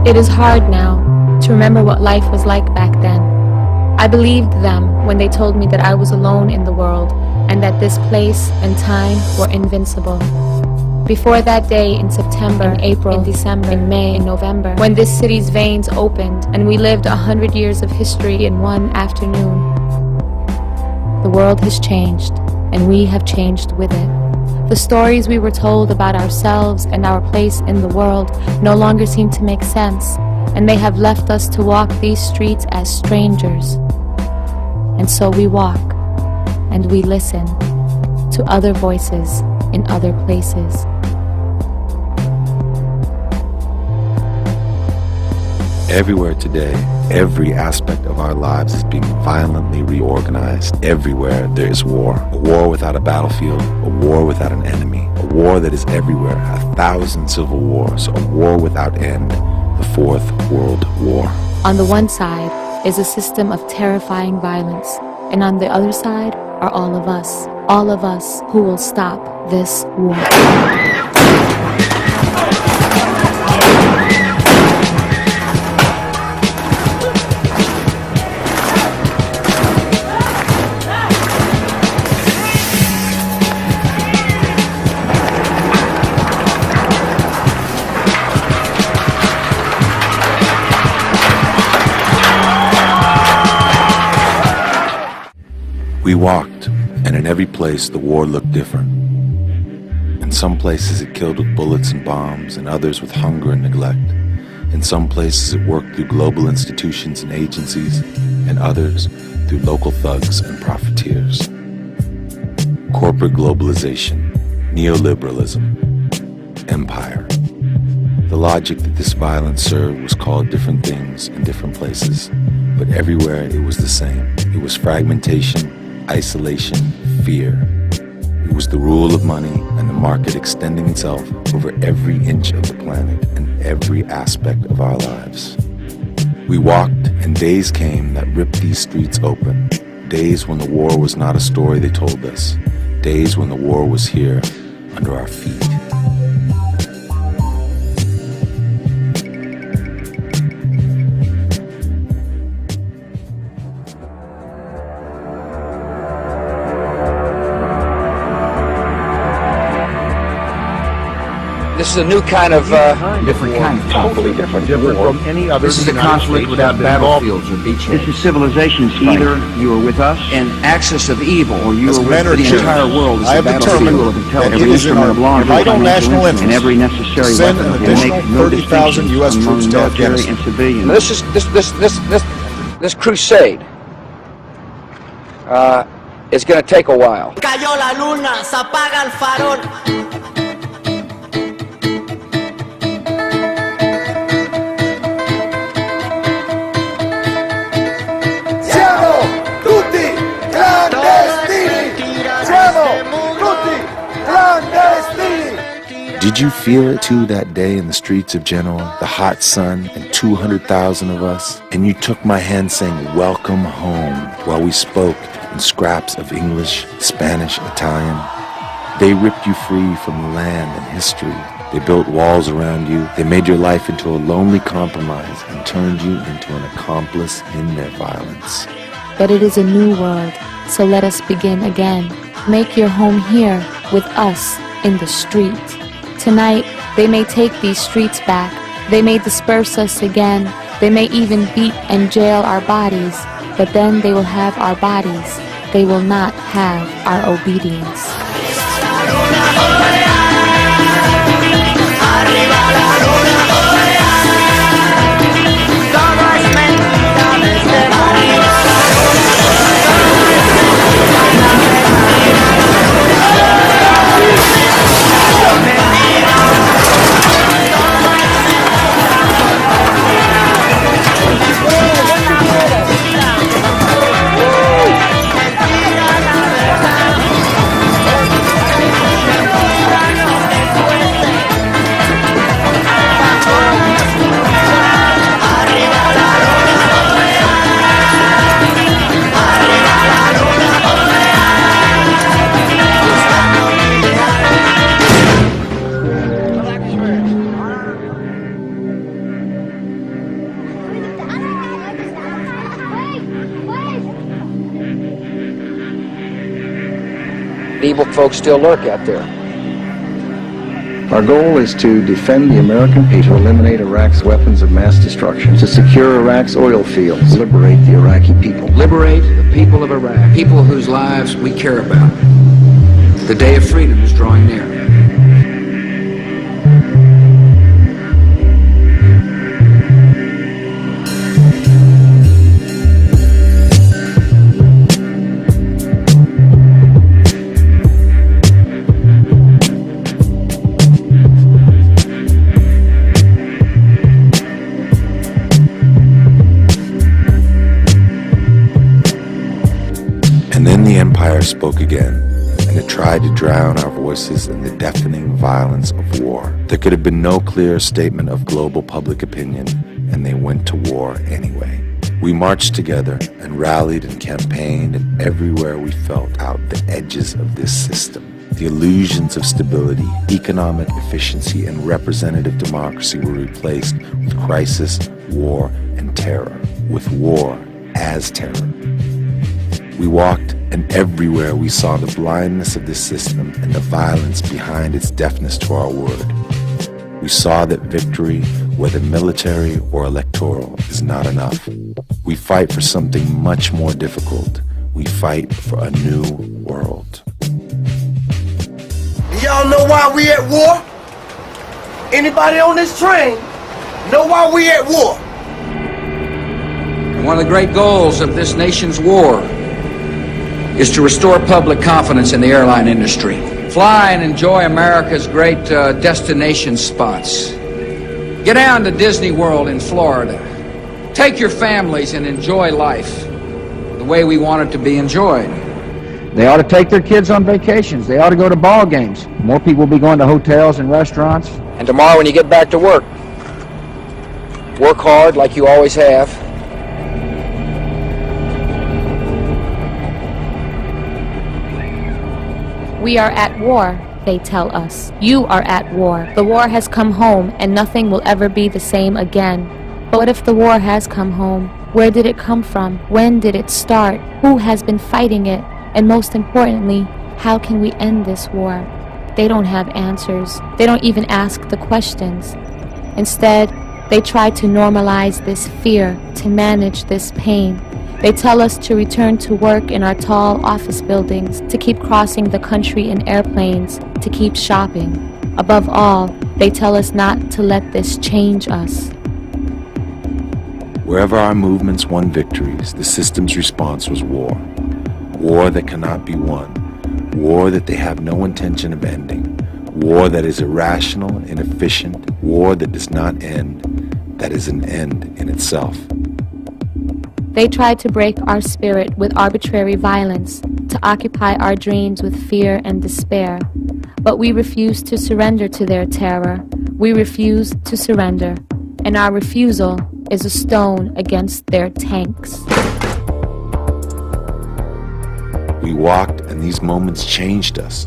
It is hard now to remember what life was like back then. I believed them when they told me that I was alone in the world and that this place and time were invincible. Before that day in September, in April, in December, in May, in November, when this city's veins opened and we lived 100 years of history in one afternoon. The world has changed, and we have changed with it. The stories we were told about ourselves and our place in the world no longer seem to make sense, and they have left us to walk these streets as strangers. And so we walk, and we listen to other voices in other places. Everywhere today, every aspect of our lives is being violently reorganized. Everywhere there is war. A war without a battlefield, a war without an enemy, a war that is everywhere, 1,000 civil wars, a war without end, the Fourth World War. On the one side is a system of terrifying violence, and on the other side are all of us who will stop this war. We walked, and in every place the war looked different. In some places it killed with bullets and bombs, and others with hunger and neglect. In some places it worked through global institutions and agencies, and others through local thugs and profiteers. Corporate globalization, neoliberalism, empire. The logic that this violence served was called different things in different places, but everywhere it was the same. It was fragmentation, isolation, fear. It was the rule of money and the market extending itself over every inch of the planet and every aspect of our lives. We walked, and days came that ripped these streets open. Days when the war was not a story they told us. Days when the war was here, under our feet. This is a new kind of, different kind of totally different from any other. This is a conflict without battlefields or beachheads. This is civilization's fight. Either you are with us, an axis of evil, or you are with the entire world. I have determined that it is in our vital national interest and every necessary send weapon an additional 30,000 U.S. troops to Afghanistan. And civilians. This crusade is going to take a while. Cayó la luna, se apaga el farol. Did you feel it too that day in the streets of Genoa, the hot sun and 200,000 of us? And you took my hand saying, "Welcome home," while we spoke in scraps of English, Spanish, Italian. They ripped you free from the land and history. They built walls around you. They made your life into a lonely compromise and turned you into an accomplice in their violence. But it is a new world, so let us begin again. Make your home here with us in the street. Tonight, they may take these streets back. They may disperse us again. They may even beat and jail our bodies. But then they will have our bodies. They will not have our obedience. The evil folks still lurk out there. Our goal is to defend the American people, eliminate Iraq's weapons of mass destruction, to secure Iraq's oil fields, liberate the Iraqi people. Liberate the people of Iraq, people whose lives we care about. The day of freedom is drawing near. And then the Empire spoke again, and it tried to drown our voices in the deafening violence of war. There could have been no clearer statement of global public opinion, and they went to war anyway. We marched together and rallied and campaigned, and everywhere we felt out the edges of this system. The illusions of stability, economic efficiency, and representative democracy were replaced with crisis, war, and terror, with war as terror. We walked, and everywhere we saw the blindness of this system and the violence behind its deafness to our word. We saw that victory, whether military or electoral, is not enough. We fight for something much more difficult. We fight for a new world. Y'all know why we at war? Anybody on this train know why we at war? One of the great goals of this nation's war is to restore public confidence in the airline industry. Fly and enjoy America's great destination spots. Get down to Disney World in Florida. Take your families and enjoy life the way we want it to be enjoyed. They ought to take their kids on vacations. They ought to go to ball games. More people will be going to hotels and restaurants. And tomorrow when you get back to work, work hard like you always have. We are at war, they tell us. You are at war. The war has come home, and nothing will ever be the same again. But what if the war has come home? Where did it come from? When did it start? Who has been fighting it? And most importantly, how can we end this war? They don't have answers. They don't even ask the questions. Instead, they try to normalize this fear, to manage this pain. They tell us to return to work in our tall office buildings, to keep crossing the country in airplanes, to keep shopping. Above all, they tell us not to let this change us. Wherever our movements won victories, the system's response was war. War that cannot be won. War that they have no intention of ending. War that is irrational, inefficient. War that does not end, that is an end in itself. They try to break our spirit with arbitrary violence, to occupy our dreams with fear and despair. But we refuse to surrender to their terror. We refuse to surrender. And our refusal is a stone against their tanks. We walked, and these moments changed us.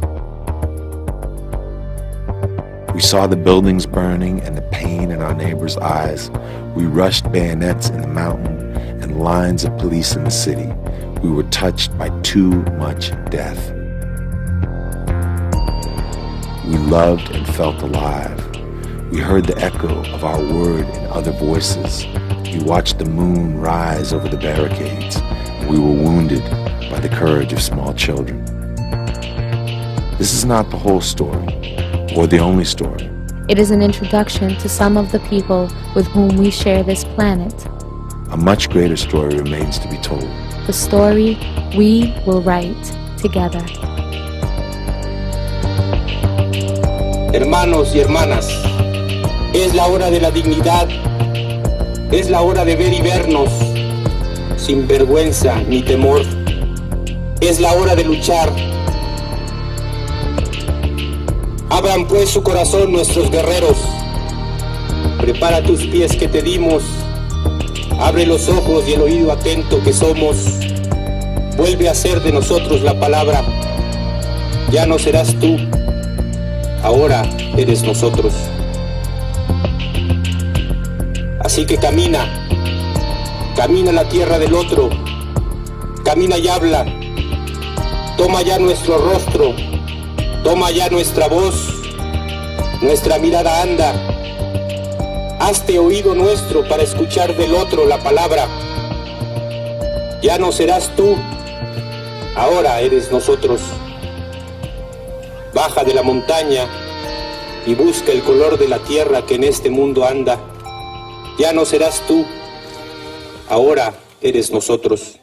We saw the buildings burning and the pain in our neighbors' eyes. We rushed bayonets in the mountain and lines of police in the city. We were touched by too much death. We loved and felt alive. We heard the echo of our word in other voices. We watched the moon rise over the barricades. And we were wounded by the courage of small children. This is not the whole story, or the only story. It is an introduction to some of the people with whom we share this planet. A much greater story remains to be told. The story we will write together. Hermanos y hermanas, es la hora de la dignidad, es la hora de ver y vernos, sin vergüenza ni temor. Es la hora de luchar. Abran pues su corazón nuestros guerreros. Prepara tus pies que te dimos. Abre los ojos y el oído atento que somos. Vuelve a ser de nosotros la palabra. Ya no serás tú. Ahora eres nosotros. Así que camina. Camina a la tierra del otro. Camina y habla. Toma ya nuestro rostro, toma ya nuestra voz, nuestra mirada anda. Hazte oído nuestro para escuchar del otro la palabra. Ya no serás tú, ahora eres nosotros. Baja de la montaña y busca el color de la tierra que en este mundo anda. Ya no serás tú, ahora eres nosotros.